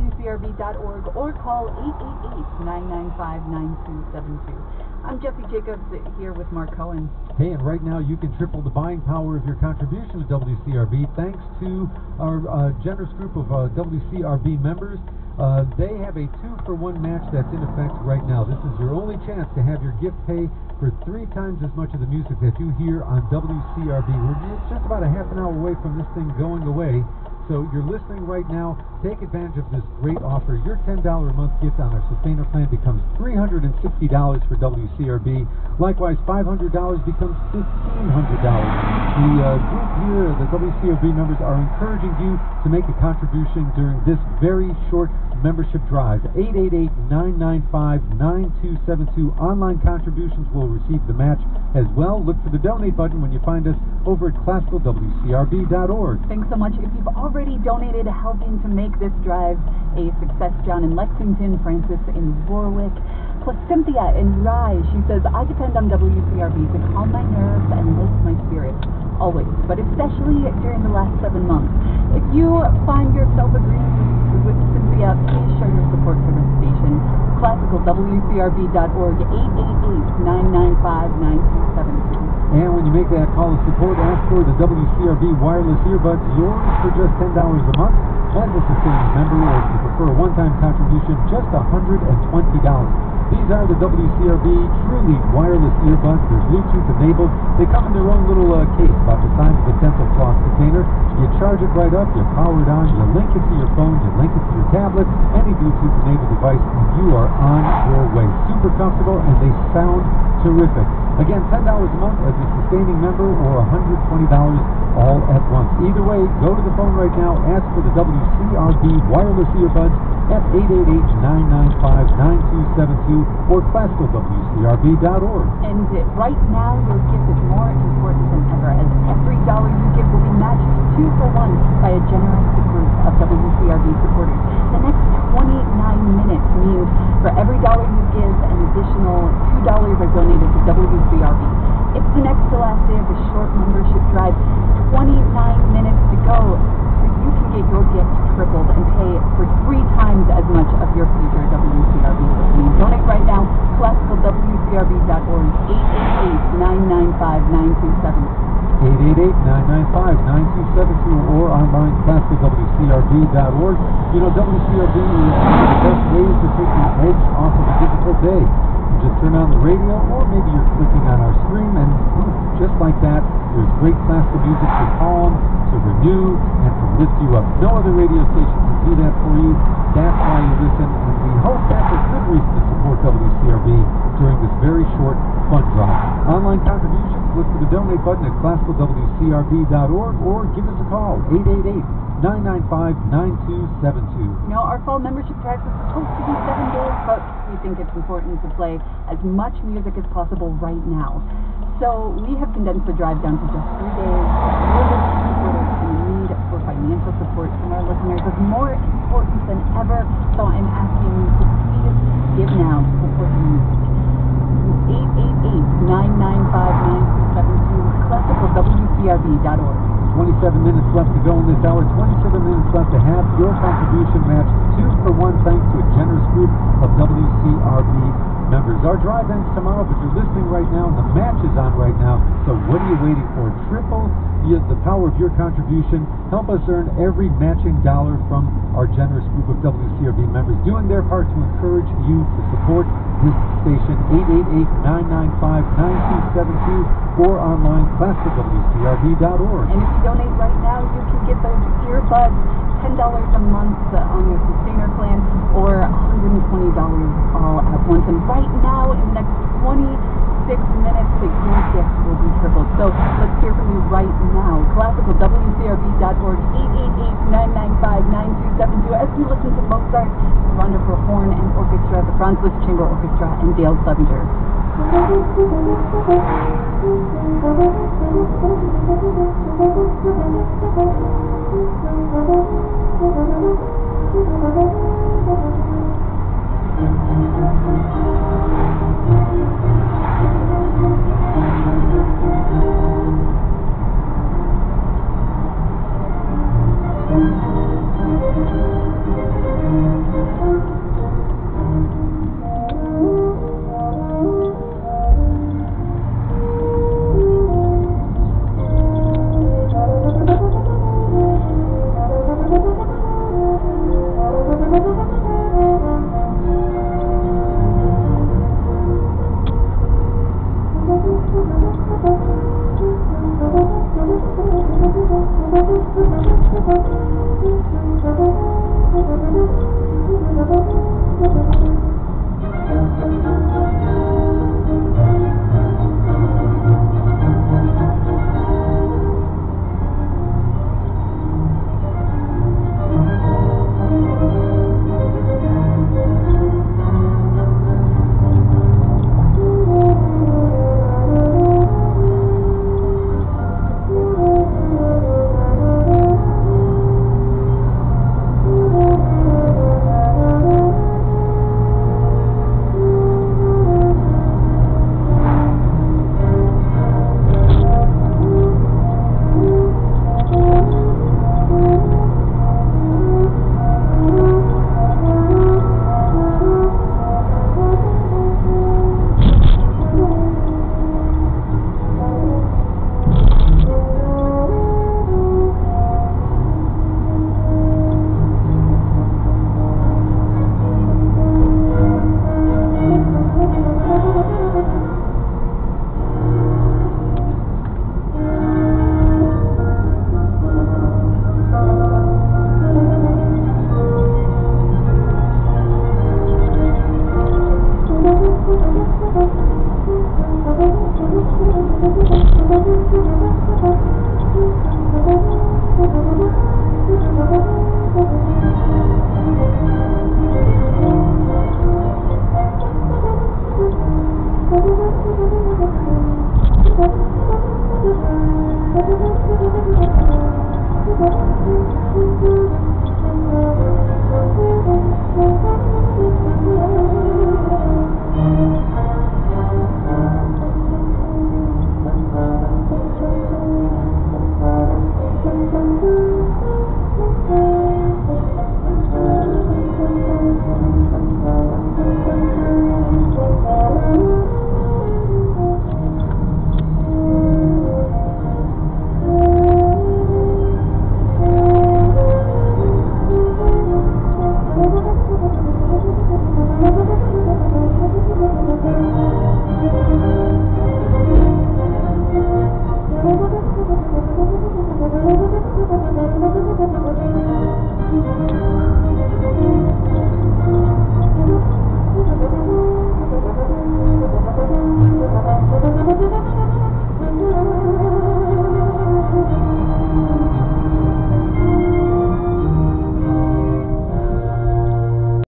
wcrb.org or call 888-995-9272. I'm Jesse Jacobs here with Mark Cohen. Hey, and right now you can triple the buying power of your contribution to WCRB thanks to our generous group of WCRB members. They have a 2-for-1 match that's in effect right now. This is your only chance to have your gift pay for 3 times as much of the music that you hear on WCRB. We're just about a half an hour away from this thing going away. So you're listening right now. Take advantage of this great offer. Your $10 a month gift on our Sustainer plan becomes $360 for WCRB. Likewise, $500 becomes $1,500. The group here, the WCRB members, are encouraging you to make a contribution during this very short membership drive. 888-995-9272. Online contributions will receive the match as well. Look for the donate button when you find us over at classicalwcrb.org. Thanks so much. If you've already donated, helping to make this drive a success, John in Lexington, Francis in Warwick, plus Cynthia in Rye. She says, I depend on WCRB to calm my nerves and lift my spirits, always, but especially during the last 7 months. If you find yourself agreeing with Cynthia, please show your support for this station. ClassicalWCRB.org, 888-995-9272. And when you make that call of support, ask for the WCRB wireless earbuds, yours for just $10 a month. As a sustaining member, or if you prefer a one-time contribution, just $120. These are the WCRB truly wireless earbuds. They're Bluetooth enabled. They come in their own little case about the size of a dental floss container. You charge it right up, you power it on, you link it to your phone, you link it to your tablet, any Bluetooth enabled device, and you are on your way. Super comfortable, and they sound terrific. Again, $10 a month as a sustaining member, or $120 all at once. Either way, go to the phone right now, ask for the WCRB wireless earbuds at 888-995-9272 or classicalwcrb.org. And right now, your gift is more important than ever, as every dollar you give will be matched 2-for-1 by a generous group of WCRB supporters. The next 29 minutes means for every dollar you give, an additional $2 are donated to WCRB. It's the next to last day of the short membership drive. 29 minutes to go, so you can get your gift tripled and pay for 3 times as much of your future WCRB listening. Donate right now, classicalwcrb.org, 888-995-9272. 888-995-9272 or online classicalwcrb.org. You know, WCRB is one of the best ways to take the edge off of a difficult day. You just turn on the radio, or maybe you're clicking on our stream, and just like that, there's great classical music to calm, to renew, and to lift you up. No other radio station can do that for you. That's why you listen, and we hope that's a good reason to support WCRB during this very short fun drive. Online contributions, look for the donate button at classicalwcrb.org or give us a call, 888-995-9272. You know, our fall membership drive is supposed to be 7 days, but we think it's important to play as much music as possible right now. So we have condensed the drive down to just 3 days. We're looking supporters in need for financial support from our listeners is more important than ever, so I'm asking you to please give now to support the music. 888-995-9272, classicalwcrb.org. 27 minutes left to go in this hour, 27 minutes left to have your contribution matched 2-for-1 thanks to a generous group of WCRB members. Our drive ends tomorrow, but you're listening right now, and the match is on right now, so what are you waiting for? Triple the power of your contribution. Help us earn every matching dollar from our generous group of WCRB members, doing their part to encourage you to support this station. 888-995-9272 or online classicalwcrb.org. And if you donate right now, you can get those earbuds, $10 a month on your sustainer plan, or $120 all at once. And right now, in the next 26 minutes, your gift will be tripled. So let's hear from you right now. ClassicalWCRB.org, 888-995-9272. As we listen to Mozart, Rondo for Horn and Orchestra, the Franz Liszt Chamber Orchestra, and Dale Clevenger.